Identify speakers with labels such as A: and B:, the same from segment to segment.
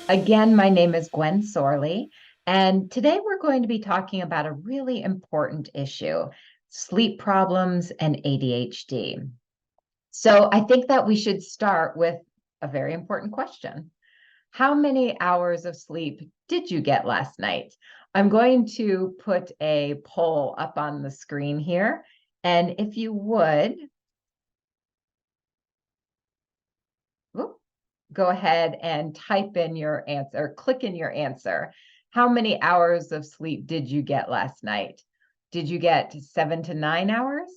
A: Again, my name is Gwen Sorley, and today we're going to be talking about a really important issue, sleep problems and ADHD. So I think that we should start with a very important question. How many hours of sleep did you get last night? I'm going to put a poll up on the screen here, and if you would, go ahead and type in your answer, click in your answer. How many hours of sleep did you get last night? Did you get 7 to 9 hours,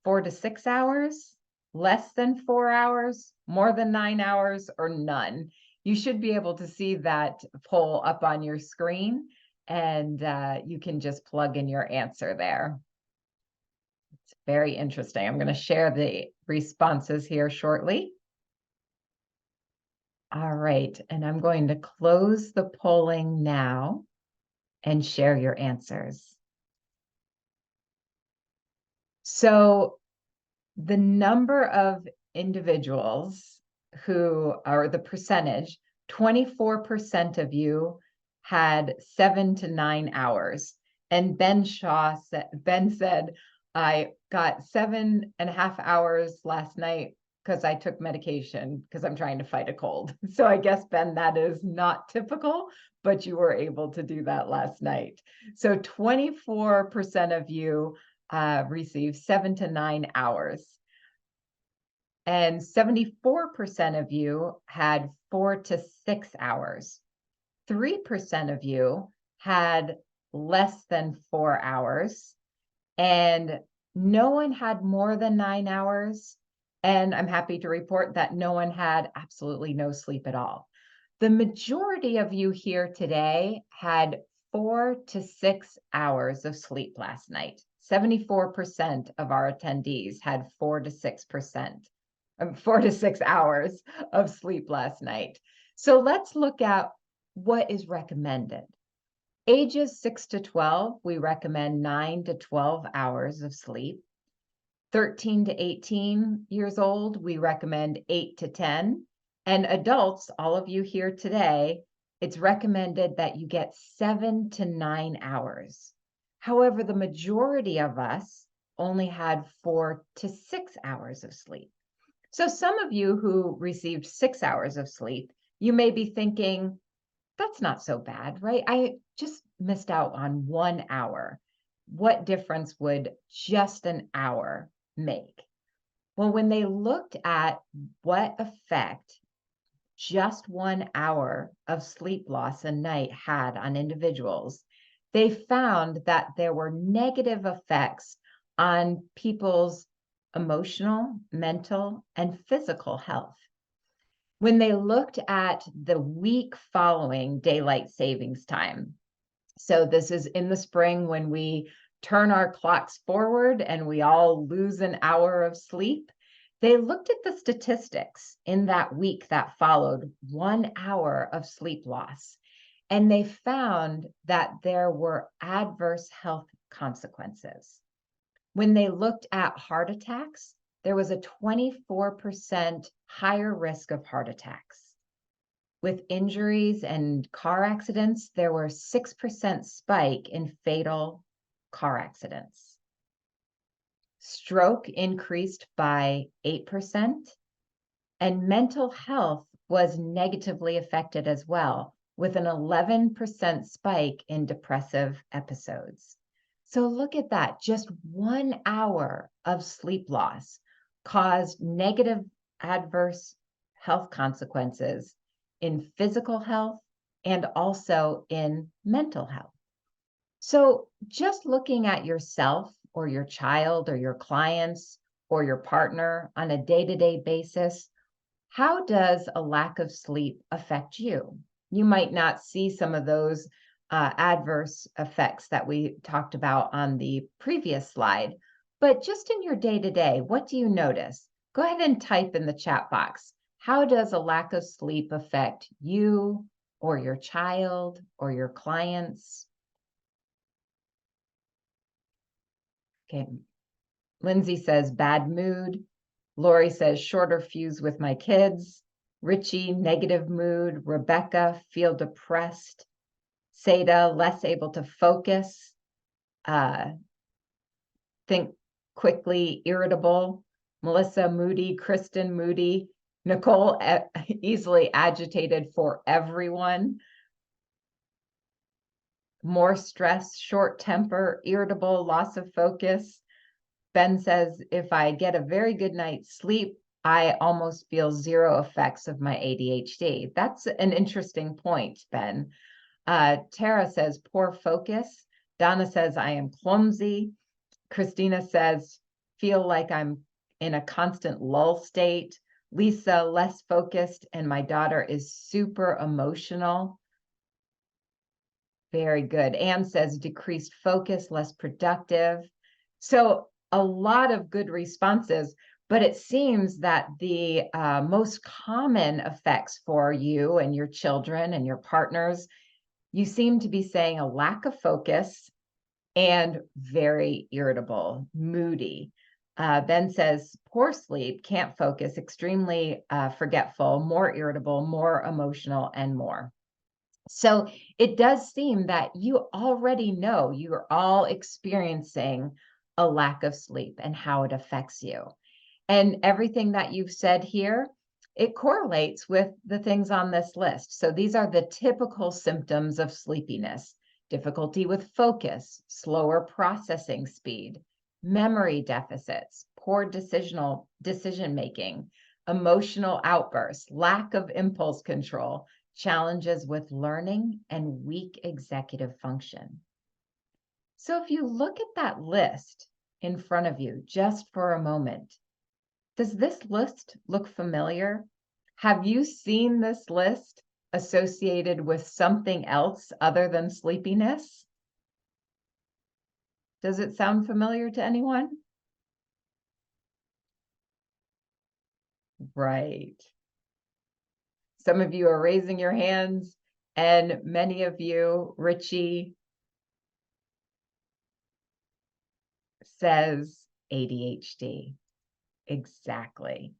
A: 4 to 6 hours, less than 4 hours, more than 9 hours, or none? You should be able to see that poll up on your screen, and you can just plug in your answer there. It's very interesting. I'm going to share the responses here shortly. All right, and I'm going to close the polling now and share your answers. So the number of individuals who are the percentage, 24% of you had 7 to 9 hours. And Ben said, I got 7.5 hours last night because I took medication because I'm trying to fight a cold. So I guess, Ben, that is not typical, but you were able to do that last night. So 24% of you received 7 to 9 hours. And 74% of you had 4 to 6 hours. 3% of you had less than 4 hours. And no one had more than 9 hours. And I'm happy to report that no one had absolutely no sleep at all. The majority of you here today had 4 to 6 hours of sleep last night. 74% of our attendees had 4 to 6 hours of sleep last night. So let's look at what is recommended. Ages 6 to 12, we recommend 9 to 12 hours of sleep. 13 to 18 years old, we recommend 8 to 10. And adults, all of you here today, it's recommended that you get 7 to 9 hours. However, the majority of us only had 4 to 6 hours of sleep. So some of you who received 6 hours of sleep, you may be thinking, that's not so bad, right? I just missed out on 1 hour. What difference would just an hour make? Well, when they looked at what effect just 1 hour of sleep loss a night had on individuals, they found that there were negative effects on people's emotional, mental, and physical health. When they looked at the week following daylight savings time, so this is in the spring when we turn our clocks forward and we all lose an hour of sleep, they looked at the statistics in that week that followed 1 hour of sleep loss, and they found that there were adverse health consequences. When they looked at heart attacks, there was a 24% higher risk of heart attacks. With injuries and car accidents, there were 6% spike in fatal car accidents. Stroke increased by 8%, and mental health was negatively affected as well, with an 11% spike in depressive episodes. So look at that, just 1 hour of sleep loss caused negative adverse health consequences in physical health and also in mental health. So just looking at yourself or your child or your clients or your partner on a day-to-day basis, how does a lack of sleep affect you? You might not see some of those adverse effects that we talked about on the previous slide, but just in your day-to-day, what do you notice? Go ahead and type in the chat box. How does a lack of sleep affect you or your child or your clients? Okay. Lindsay says bad mood. Lori says shorter fuse with my kids. Richie, negative mood. Rebecca, feel depressed. Seda, less able to focus. Think quickly, irritable. Melissa, moody. Kristen, moody. Nicole, easily agitated for everyone. More stress, short temper, irritable, loss of focus. Ben says, if I get a very good night's sleep, I almost feel zero effects of my ADHD. That's an interesting point, Ben. Tara says, poor focus. Donna says, I am clumsy. Christina says, feel like I'm in a constant lull state. Lisa, less focused, and my daughter is super emotional. Very good. Anne says, decreased focus, less productive. So a lot of good responses, but it seems that the most common effects for you and your children and your partners, you seem to be saying a lack of focus and very irritable, moody. Ben says, poor sleep, can't focus, extremely forgetful, more irritable, more emotional, and more. So it does seem that you already know you're all experiencing a lack of sleep and how it affects you. And everything that you've said here, it correlates with the things on this list. So these are the typical symptoms of sleepiness: difficulty with focus, slower processing speed, memory deficits, poor decision making, emotional outbursts, lack of impulse control, challenges with learning, and weak executive function. So if you look at that list in front of you just for a moment, does this list look familiar? Have you seen this list associated with something else other than sleepiness? Does it sound familiar to anyone? Right. Some of you are raising your hands, and many of you, Richie says ADHD. Exactly.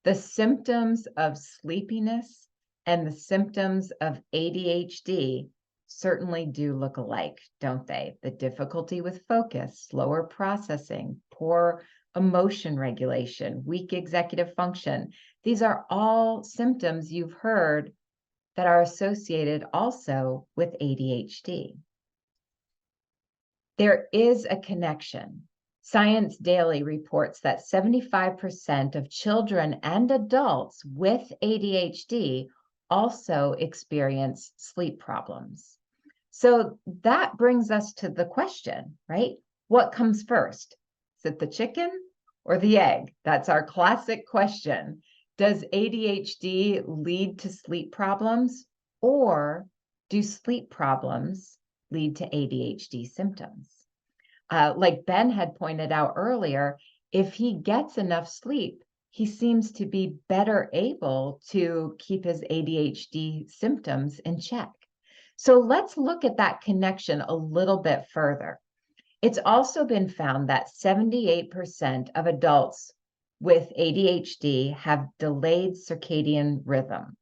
A: The symptoms of sleepiness and the symptoms of ADHD certainly do look alike, don't they? The difficulty with focus, slower processing, poor emotion regulation, weak executive function. These are all symptoms you've heard that are associated also with ADHD. There is a connection. Science Daily reports that 75% of children and adults with ADHD also experience sleep problems. So that brings us to the question, right? What comes first? Is it the chicken or the egg? That's our classic question. Does ADHD lead to sleep problems, or do sleep problems lead to ADHD symptoms? Like Ben had pointed out earlier, if he gets enough sleep, he seems to be better able to keep his ADHD symptoms in check. So let's look at that connection a little bit further. It's also been found that 78% of adults with ADHD have delayed circadian rhythm.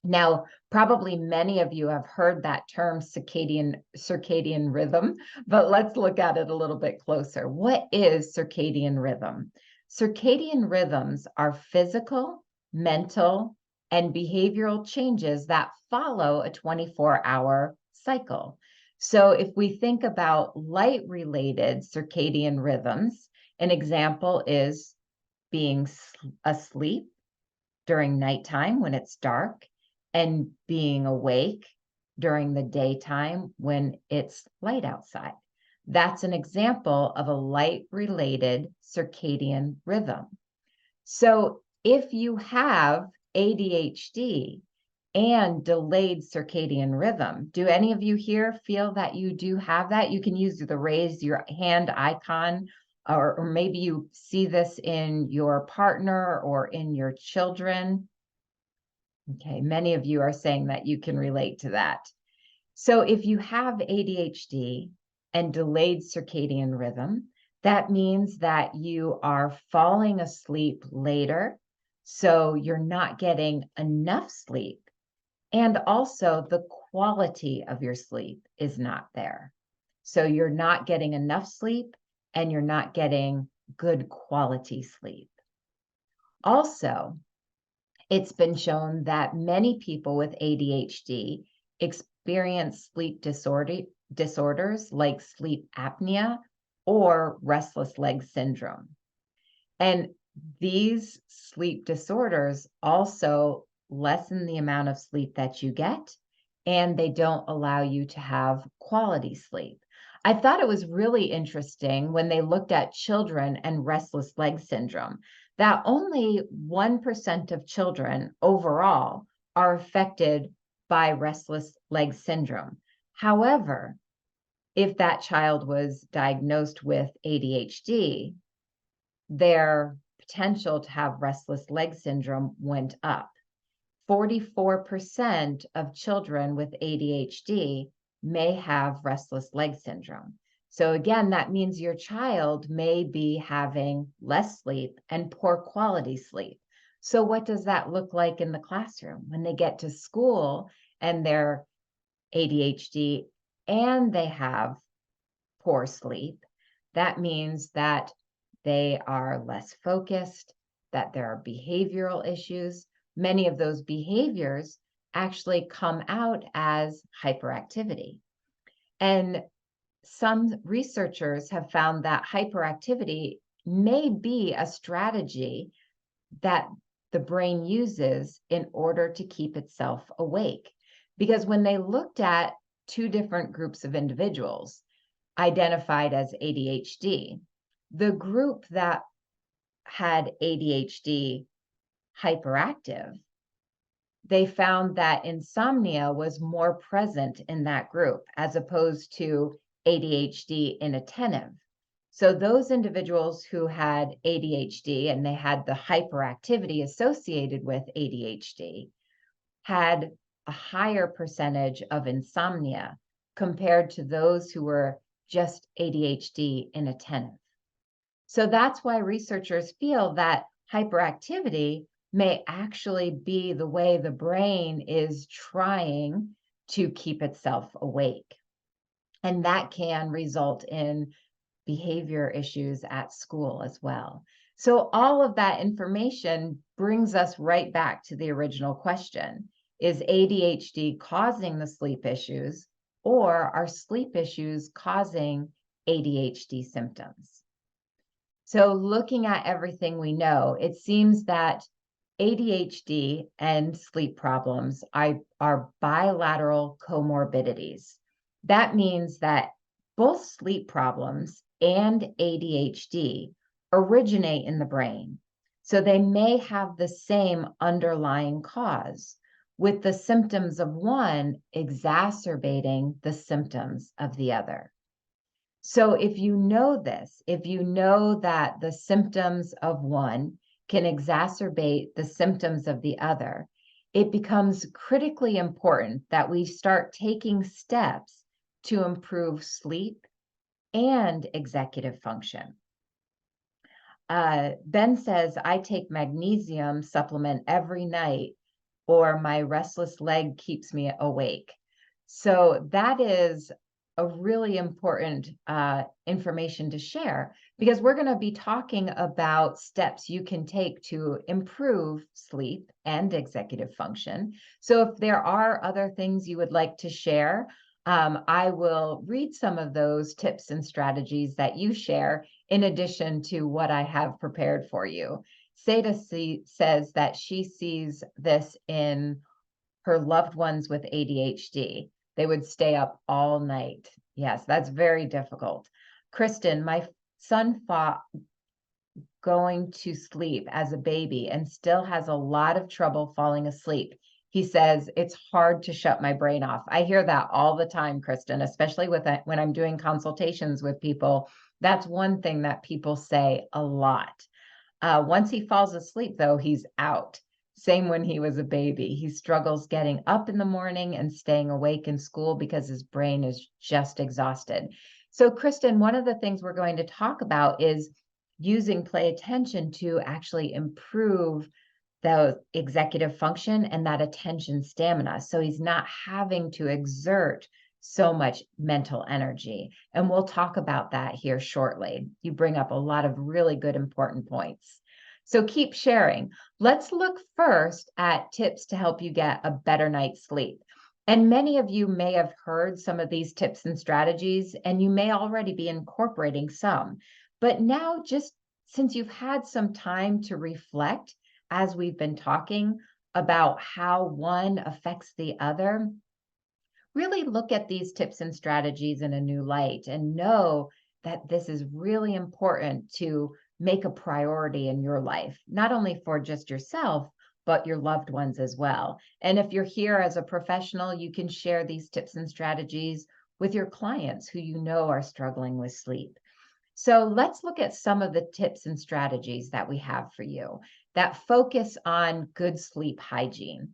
A: Now, probably many of you have heard that term circadian rhythm, but let's look at it a little bit closer. What is circadian rhythm? Circadian rhythms are physical, mental, and behavioral changes that follow a 24-hour cycle. So if we think about light-related circadian rhythms, an example is being asleep during nighttime when it's dark, and being awake during the daytime when it's light outside. That's an example of a light-related circadian rhythm. So if you have ADHD and delayed circadian rhythm, do any of you here feel that you do have that? You can use the raise your hand icon, or maybe you see this in your partner or in your children. Okay, many of you are saying that you can relate to that. So if you have ADHD and delayed circadian rhythm, that means that you are falling asleep later, So you're not getting enough sleep. And also, the quality of your sleep is not there. So you're not getting enough sleep and you're not getting good quality sleep. Also, it's been shown that many people with ADHD experience disorders like sleep apnea or restless leg syndrome. And these sleep disorders also lessen the amount of sleep that you get, and they don't allow you to have quality sleep. I thought it was really interesting when they looked at children and restless leg syndrome that only 1% of children overall are affected by restless leg syndrome. However, if that child was diagnosed with ADHD, their potential to have restless leg syndrome went up. 44% of children with ADHD may have restless leg syndrome. So, again, that means your child may be having less sleep and poor quality sleep. So, what does that look like in the classroom when they get to school and they're ADHD and they have poor sleep? That means that they are less focused, that there are behavioral issues. Many of those behaviors actually come out as hyperactivity. And some researchers have found that hyperactivity may be a strategy that the brain uses in order to keep itself awake. Because when they looked at two different groups of individuals identified as ADHD, the group that had ADHD hyperactive, they found that insomnia was more present in that group as opposed to ADHD inattentive. So those individuals who had ADHD and they had the hyperactivity associated with ADHD had a higher percentage of insomnia compared to those who were just ADHD inattentive. So that's why researchers feel that hyperactivity may actually be the way the brain is trying to keep itself awake. And that can result in behavior issues at school as well. So all of that information brings us right back to the original question. Is ADHD causing the sleep issues, or are sleep issues causing ADHD symptoms? So looking at everything we know, it seems that ADHD and sleep problems are bilateral comorbidities. That means that both sleep problems and ADHD originate in the brain. So they may have the same underlying cause, with the symptoms of one exacerbating the symptoms of the other. So if you know this, if you know that the symptoms of one can exacerbate the symptoms of the other, it becomes critically important that we start taking steps to improve sleep and executive function. Ben says, I take magnesium supplement every night, or my restless leg keeps me awake. So that is a really important information to share, because we're going to be talking about steps you can take to improve sleep and executive function. So if there are other things you would like to share, I will read some of those tips and strategies that you share in addition to what I have prepared for you. Seda says that she sees this in her loved ones with ADHD. They would stay up all night. Yes, that's very difficult. Kristen, my son fought going to sleep as a baby and still has a lot of trouble falling asleep. He says, it's hard to shut my brain off. I hear that all the time, Kristen, especially when I'm doing consultations with people. That's one thing that people say a lot. Once he falls asleep, though, he's out. Same when he was a baby. He struggles getting up in the morning and staying awake in school because his brain is just exhausted. So, Kristen, one of the things we're going to talk about is using play attention to actually improve the executive function and that attention stamina. So he's not having to exert so much mental energy. And we'll talk about that here shortly. You bring up a lot of really good, important points. So keep sharing. Let's look first at tips to help you get a better night's sleep. And many of you may have heard some of these tips and strategies, and you may already be incorporating some. But now, just since you've had some time to reflect, as we've been talking about how one affects the other, really look at these tips and strategies in a new light and know that this is really important to make a priority in your life, not only for just yourself, but your loved ones as well. And if you're here as a professional, you can share these tips and strategies with your clients who you know are struggling with sleep. So let's look at some of the tips and strategies that we have for you that focus on good sleep hygiene.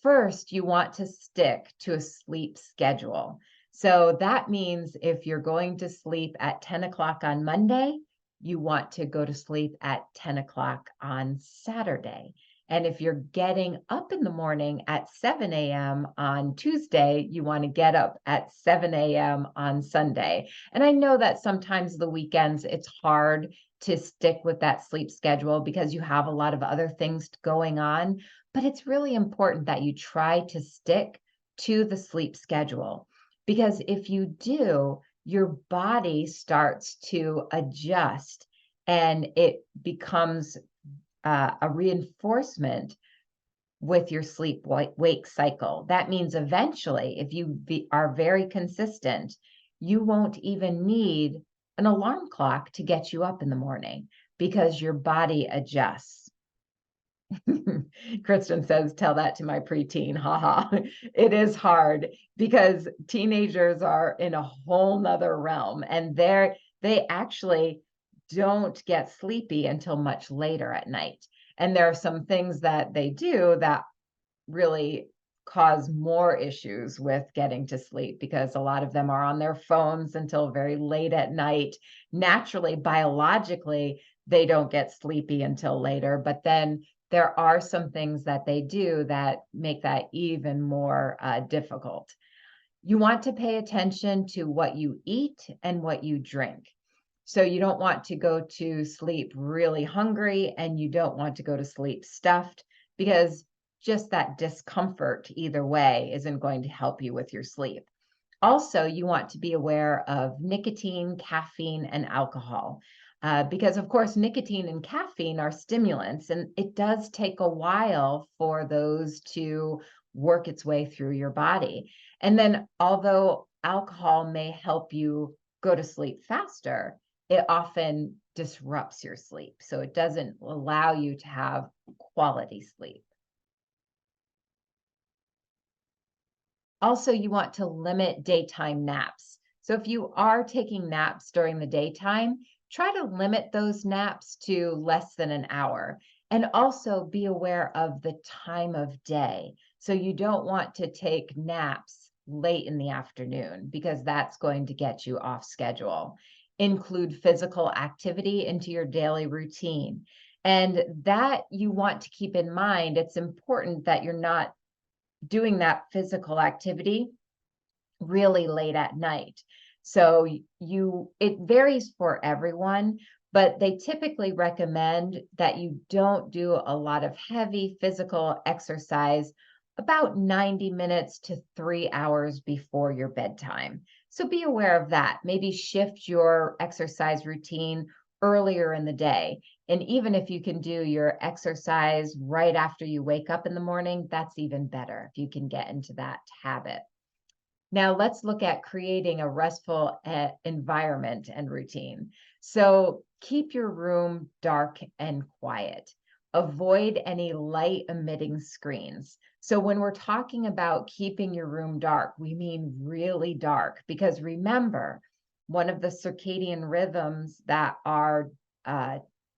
A: First, you want to stick to a sleep schedule. So that means if you're going to sleep at 10 o'clock on Monday, you want to go to sleep at 10 o'clock on Saturday. And if you're getting up in the morning at 7 a.m. on Tuesday, you want to get up at 7 a.m. on Sunday. And I know that sometimes the weekends it's hard to stick with that sleep schedule because you have a lot of other things going on, but it's really important that you try to stick to the sleep schedule because if you do, your body starts to adjust and it becomes a reinforcement with your sleep wake cycle. That means eventually, if you are very consistent, you won't even need an alarm clock to get you up in the morning because your body adjusts. Kristen says, tell that to my preteen. Haha. It is hard because teenagers are in a whole nother realm and they actually don't get sleepy until much later at night. And there are some things that they do that really cause more issues with getting to sleep because a lot of them are on their phones until very late at night. Naturally, biologically, they don't get sleepy until later, but then there are some things that they do that make that even more difficult. You want to pay attention to what you eat and what you drink. So you don't want to go to sleep really hungry and you don't want to go to sleep stuffed because just that discomfort either way isn't going to help you with your sleep. Also, you want to be aware of nicotine, caffeine, and alcohol. Because, of course, nicotine and caffeine are stimulants, and it does take a while for those to work its way through your body. And then, although alcohol may help you go to sleep faster, it often disrupts your sleep. So it doesn't allow you to have quality sleep. Also, you want to limit daytime naps. So if you are taking naps during the daytime, try to limit those naps to less than an hour. And also be aware of the time of day. So you don't want to take naps late in the afternoon because that's going to get you off schedule. Include physical activity into your daily routine. And that you want to keep in mind, it's important that you're not doing that physical activity really late at night. So it varies for everyone, but they typically recommend that you don't do a lot of heavy physical exercise about 90 minutes to 3 hours before your bedtime. So be aware of that. Maybe shift your exercise routine earlier in the day. And even if you can do your exercise right after you wake up in the morning, that's even better if you can get into that habit. Now let's look at creating a restful environment and routine. So keep your room dark and quiet. Avoid any light emitting screens. So when we're talking about keeping your room dark, we mean really dark because remember, one of the circadian rhythms that are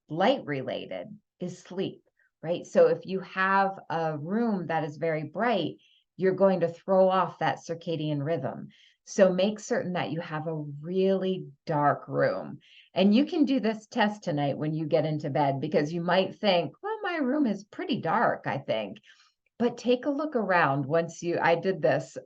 A: light related is sleep, right? So if you have a room that is very bright, you're going to throw off that circadian rhythm. So make certain that you have a really dark room. And you can do this test tonight when you get into bed because you might think, well, my room is pretty dark, I think. But take a look around I did this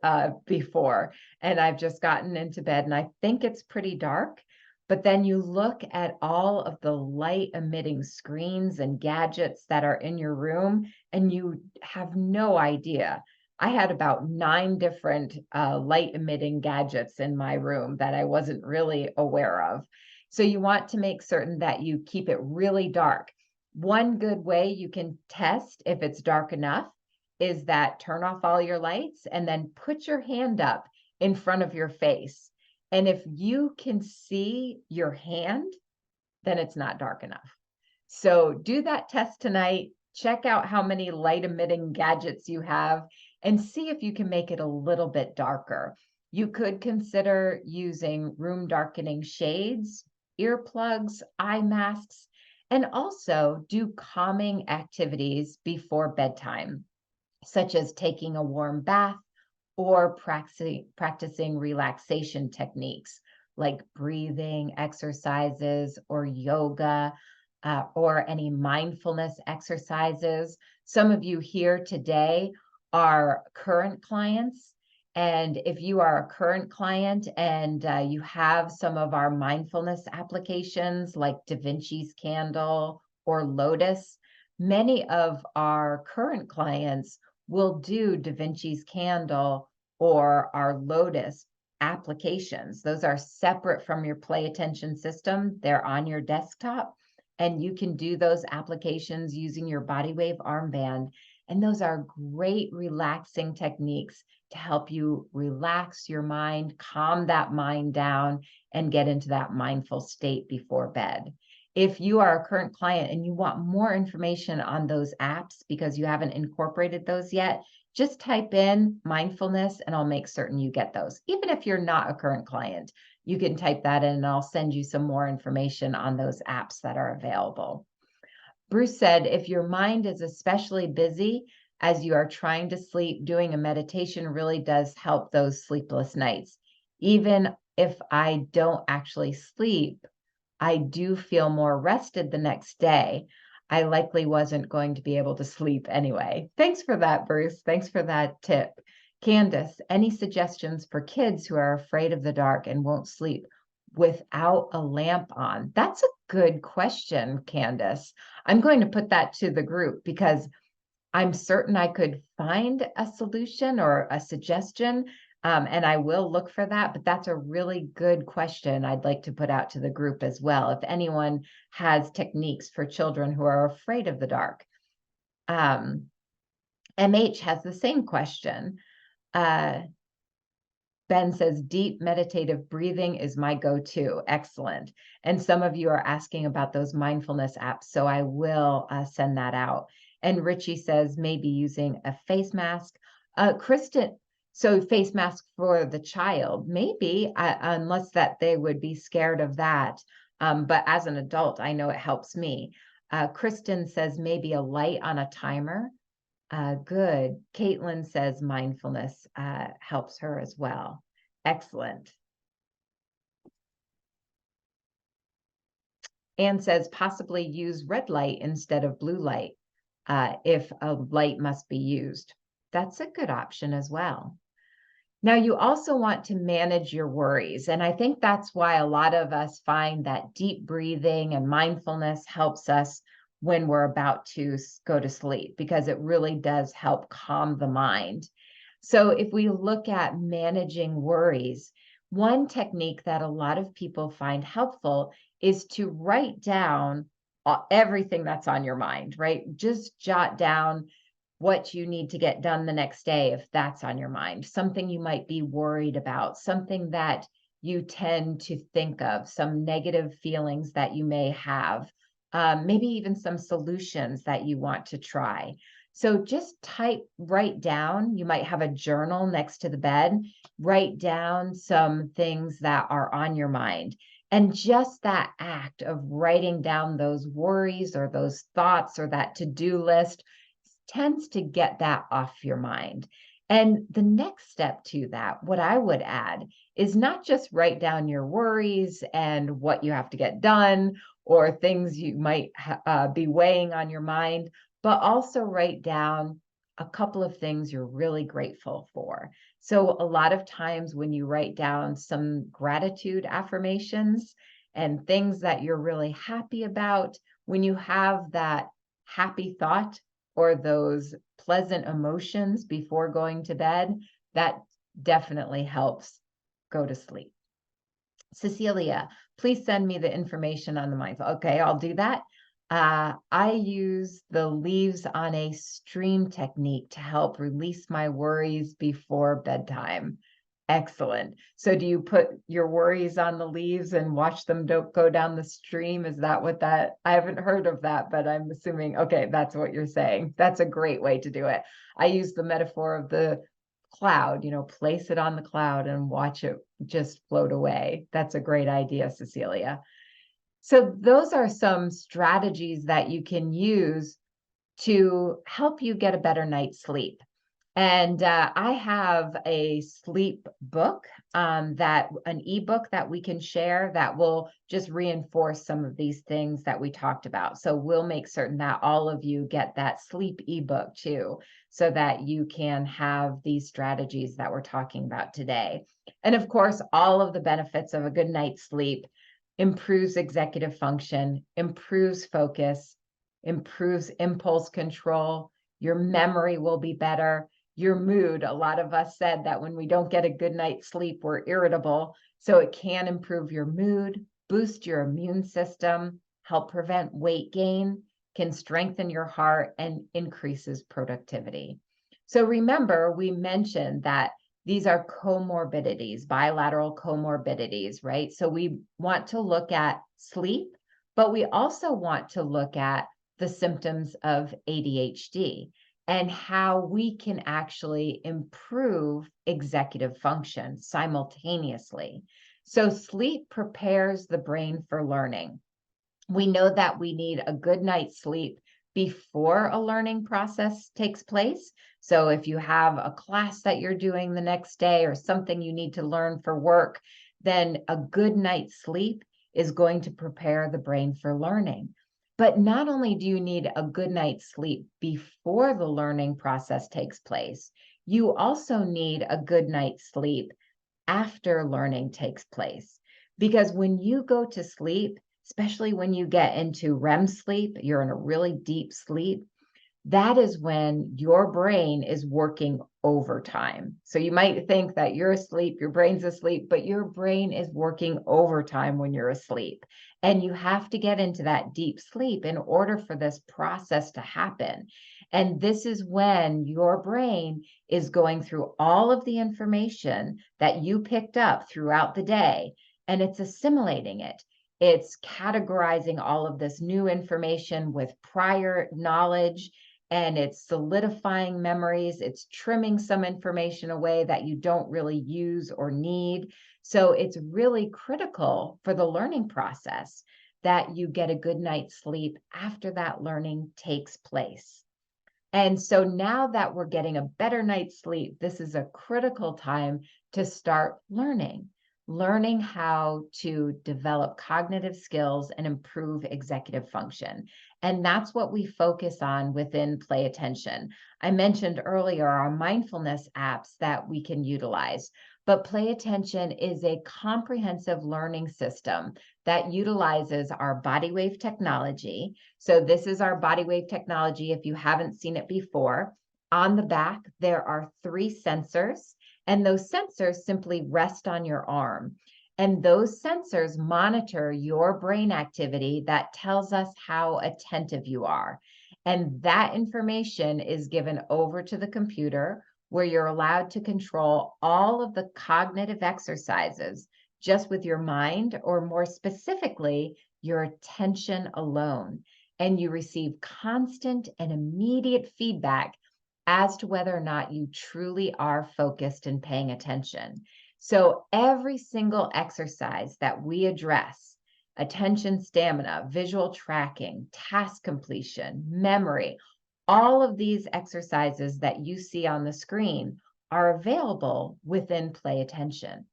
A: before, and I've just gotten into bed and I think it's pretty dark. But then you look at all of the light emitting screens and gadgets that are in your room, and you have no idea. I had about 9 different light emitting gadgets in my room that I wasn't really aware of. So you want to make certain that you keep it really dark. One good way you can test if it's dark enough is that turn off all your lights and then put your hand up in front of your face. And if you can see your hand, then it's not dark enough. So do that test tonight. Check out how many light emitting gadgets you have and see if you can make it a little bit darker. You could consider using room darkening shades, earplugs, eye masks, and also do calming activities before bedtime, such as taking a warm bath or practicing relaxation techniques like breathing exercises or yoga, or any mindfulness exercises. Some of you here today are current clients. And if you are a current client and you have some of our mindfulness applications like Da Vinci's Candle or Lotus, many of our current clients will do Da Vinci's Candle or our Lotus applications. Those are separate from your play attention system. They're on your desktop, and you can do those applications using your body wave armband. And those are great relaxing techniques to help you relax your mind, calm that mind down, and get into that mindful state before bed. If you are a current client and you want more information on those apps because you haven't incorporated those yet, just type in mindfulness and I'll make certain you get those. Even if you're not a current client, you can type that in and I'll send you some more information on those apps that are available. Bruce said, if your mind is especially busy as you are trying to sleep, doing a meditation really does help those sleepless nights. Even if I don't actually sleep, I do feel more rested the next day. I likely wasn't going to be able to sleep anyway. Thanks for that, Bruce. Thanks for that tip. Candace, any suggestions for kids who are afraid of the dark and won't sleep without a lamp on? That's a good question, Candace. I'm going to put that to the group because I'm certain I could find a solution or a suggestion, and I will look for that, but that's a really good question I'd like to put out to the group as well. If anyone has techniques for children who are afraid of the dark. MH has the same question. Ben says, deep meditative breathing is my go-to. Excellent. And some of you are asking about those mindfulness apps, so I will send that out. And Richie says, maybe using a face mask. Kristen, so face mask for the child, maybe, unless that they would be scared of that. But as an adult, I know it helps me. Kristen says, maybe a light on a timer. Good. Caitlin says mindfulness helps her as well. Excellent. Anne says possibly use red light instead of blue light if a light must be used. That's a good option as well. Now, you also want to manage your worries. And I think that's why a lot of us find that deep breathing and mindfulness helps us when we're about to go to sleep, because it really does help calm the mind. So if we look at managing worries, one technique that a lot of people find helpful is to write down everything that's on your mind, right? Just jot down what you need to get done the next day if that's on your mind, something you might be worried about, something that you tend to think of, some negative feelings that you may have, maybe even some solutions that you want to try. So just write down, you might have a journal next to the bed, write down some things that are on your mind. And just that act of writing down those worries or those thoughts or that to-do list tends to get that off your mind. And the next step to that, what I would add, is not just write down your worries and what you have to get done or things you might be weighing on your mind, but also write down a couple of things you're really grateful for. So a lot of times when you write down some gratitude affirmations and things that you're really happy about, when you have that happy thought or those pleasant emotions before going to bed, that definitely helps go to sleep. Cecilia, please send me the information on the mindful. Okay, I'll do that. I use the leaves on a stream technique to help release my worries before bedtime. Excellent. So do you put your worries on the leaves and watch them go down the stream? Is that what that? I haven't heard of that, but I'm assuming, okay, that's what you're saying. That's a great way to do it. I use the metaphor of the cloud, place it on the cloud and watch it just float away. That's a great idea, Cecilia. So those are some strategies that you can use to help you get a better night's sleep. And I have a sleep book, that an ebook that we can share that will just reinforce some of these things that we talked about. So we'll make certain that all of you get that sleep ebook too, so that you can have these strategies that we're talking about today. And of course, all of the benefits of a good night's sleep: improves executive function, improves focus, improves impulse control, your memory will be better, your mood. A lot of us said that when we don't get a good night's sleep, we're irritable. So it can improve your mood, boost your immune system, help prevent weight gain, can strengthen your heart, and increases productivity. So remember, we mentioned that these are comorbidities, bilateral comorbidities, right? So we want to look at sleep, but we also want to look at the symptoms of ADHD and how we can actually improve executive function simultaneously. So sleep prepares the brain for learning. We know that we need a good night's sleep before a learning process takes place. So if you have a class that you're doing the next day or something you need to learn for work, then a good night's sleep is going to prepare the brain for learning. But not only do you need a good night's sleep before the learning process takes place, you also need a good night's sleep after learning takes place. Because when you go to sleep, especially when you get into REM sleep, you're in a really deep sleep, that is when your brain is working overtime. So you might think that you're asleep, your brain's asleep, but your brain is working overtime when you're asleep. And you have to get into that deep sleep in order for this process to happen. And this is when your brain is going through all of the information that you picked up throughout the day, and it's assimilating it. It's categorizing all of this new information with prior knowledge, and it's solidifying memories. It's trimming some information away that you don't really use or need. So it's really critical for the learning process that you get a good night's sleep after that learning takes place. And so now that we're getting a better night's sleep, this is a critical time to start learning how to develop cognitive skills and improve executive function. And that's what we focus on within Play Attention. I mentioned earlier our mindfulness apps that we can utilize, but Play Attention is a comprehensive learning system that utilizes our body wave technology. So this is our body wave technology if you haven't seen it before. On the back, there are 3 sensors, and those sensors simply rest on your arm. And those sensors monitor your brain activity that tells us how attentive you are. And that information is given over to the computer, where you're allowed to control all of the cognitive exercises just with your mind, or more specifically, your attention alone. And you receive constant and immediate feedback as to whether or not you truly are focused and paying attention. So every single exercise that we address, attention stamina, visual tracking, task completion, memory, all of these exercises that you see on the screen are available within Play Attention.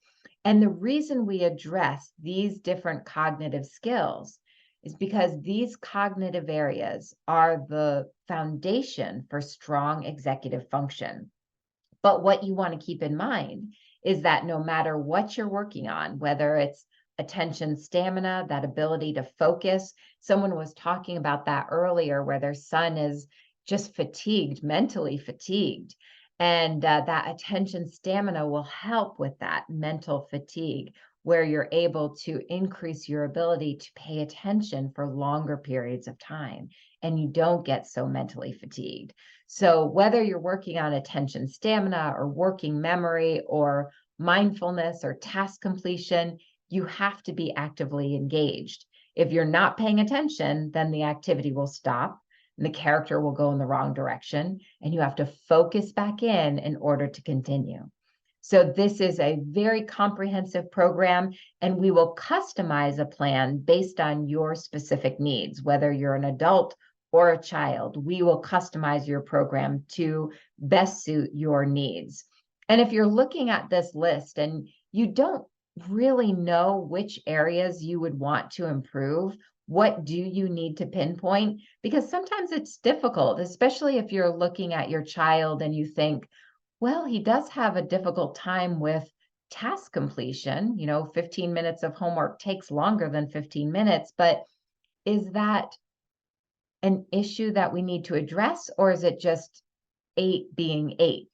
A: And the reason we address these different cognitive skills is because these cognitive areas are the foundation for strong executive function. But what you want to keep in mind is that no matter what you're working on, whether it's attention stamina, that ability to focus, someone was talking about that earlier, where their son is just fatigued, mentally fatigued. And that attention stamina will help with that mental fatigue, where you're able to increase your ability to pay attention for longer periods of time and you don't get so mentally fatigued. So, whether you're working on attention stamina or working memory or mindfulness or task completion, you have to be actively engaged. If you're not paying attention, then the activity will stop and the character will go in the wrong direction, and you have to focus back in order to continue. So, this is a very comprehensive program, and we will customize a plan based on your specific needs, whether you're an adult or a child. We will customize your program to best suit your needs. And if you're looking at this list and you don't really know which areas you would want to improve, what do you need to pinpoint? Because sometimes it's difficult, especially if you're looking at your child and you think, well, he does have a difficult time with task completion. 15 minutes of homework takes longer than 15 minutes, but is that an issue that we need to address, or is it just 8 being 8,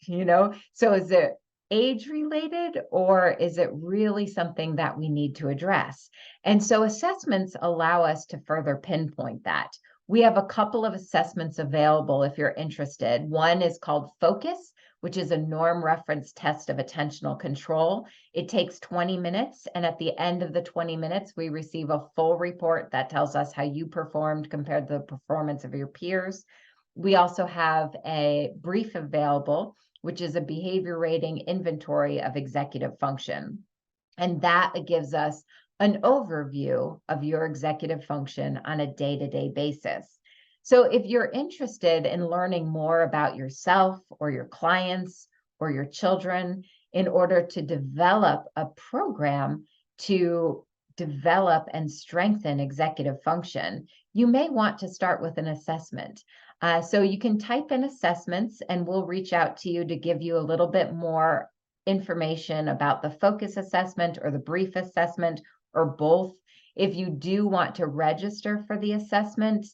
A: So is it age related, or is it really something that we need to address? And so assessments allow us to further pinpoint that. We have a couple of assessments available if you're interested. One is called Focus, which is a norm reference test of attentional control. It takes 20 minutes, and at the end of the 20 minutes, we receive a full report that tells us how you performed compared to the performance of your peers. We also have a brief available, which is a behavior rating inventory of executive function. And that gives us an overview of your executive function on a day-to-day basis. So if you're interested in learning more about yourself or your clients or your children in order to develop a program to develop and strengthen executive function, you may want to start with an assessment. So you can type in assessments and we'll reach out to you to give you a little bit more information about the focus assessment or the brief assessment or both. If you do want to register for the assessments,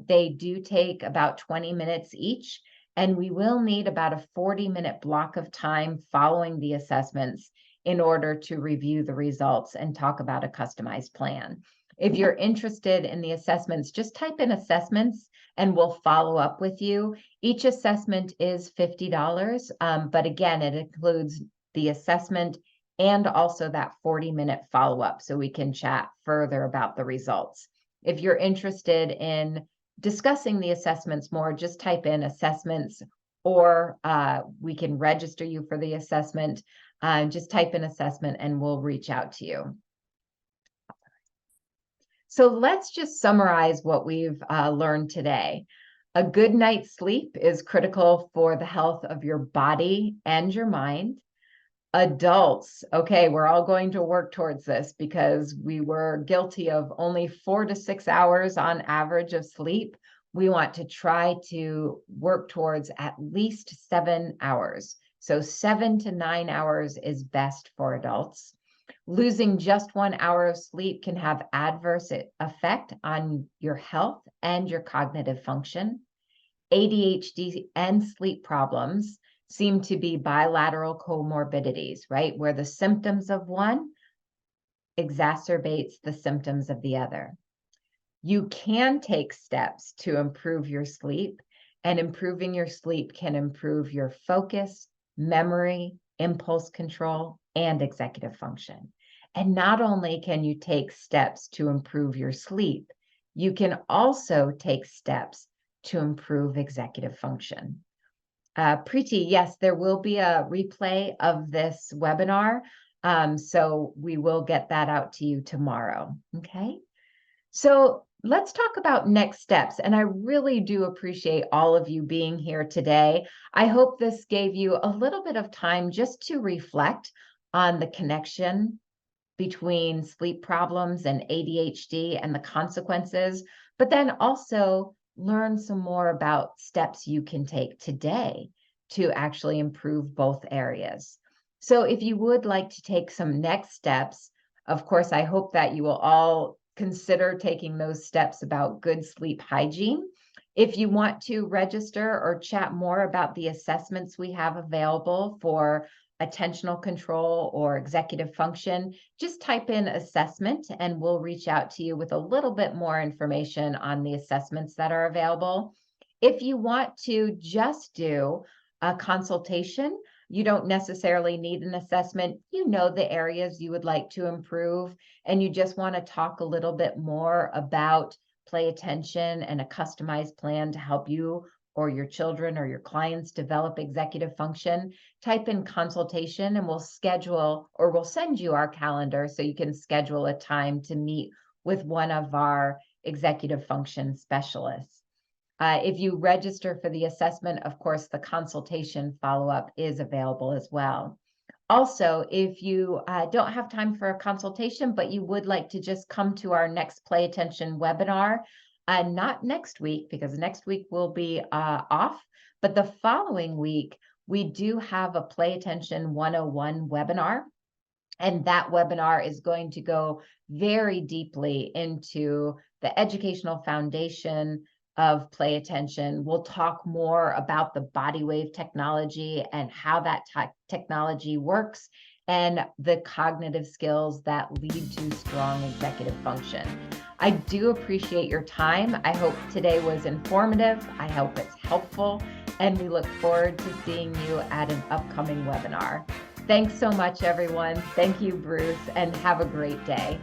A: they do take about 20 minutes each, and we will need about a 40-minute block of time following the assessments in order to review the results and talk about a customized plan. If you're interested in the assessments, just type in assessments and we'll follow up with you. Each assessment is $50, but again, it includes the assessment and also that 40-minute follow-up so we can chat further about the results. If you're interested in discussing the assessments more, just type in assessments, or we can register you for the assessment. Just type in assessment and we'll reach out to you. So let's just summarize what we've learned today. A good night's sleep is critical for the health of your body and your mind. Adults, okay, we're all going to work towards this because we were guilty of only 4 to 6 hours on average of sleep. We want to try to work towards at least 7 hours. So 7 to 9 hours is best for adults. Losing just 1 hour of sleep can have adverse effect on your health and your cognitive function. ADHD and sleep problems seem to be bilateral comorbidities, right? Where the symptoms of one exacerbates the symptoms of the other. You can take steps to improve your sleep, and improving your sleep can improve your focus, memory, impulse control, and executive function. And not only can you take steps to improve your sleep, you can also take steps to improve executive function. Preeti, yes, there will be a replay of this webinar. So we will get that out to you tomorrow. Okay. So let's talk about next steps. And I really do appreciate all of you being here today. I hope this gave you a little bit of time just to reflect on the connection between sleep problems and ADHD and the consequences, but then also learn some more about steps you can take today to actually improve both areas. So if you would like to take some next steps, of course, I hope that you will all consider taking those steps about good sleep hygiene. If you want to register or chat more about the assessments we have available for attentional control or executive function, just type in assessment and we'll reach out to you with a little bit more information on the assessments that are available. If you want to just do a consultation, you don't necessarily need an assessment. You know the areas you would like to improve, and you just want to talk a little bit more about play attention and a customized plan to help you or your children or your clients develop executive function. Type in consultation and we'll schedule or we'll send you our calendar so you can schedule a time to meet with one of our executive function specialists. If you register for the assessment, of course, the consultation follow-up is available as well. Also, if you don't have time for a consultation, but you would like to just come to our next Play Attention webinar, not next week, because next week will be off, but the following week, we do have a Play Attention 101 webinar. And that webinar is going to go very deeply into the educational foundation of play attention. We'll talk more about the body wave technology and how that technology works and the cognitive skills that lead to strong executive function. I do appreciate your time. I hope today was informative. I hope it's helpful, and we look forward to seeing you at an upcoming webinar. Thanks so much, everyone. Thank you, Bruce, and have a great day.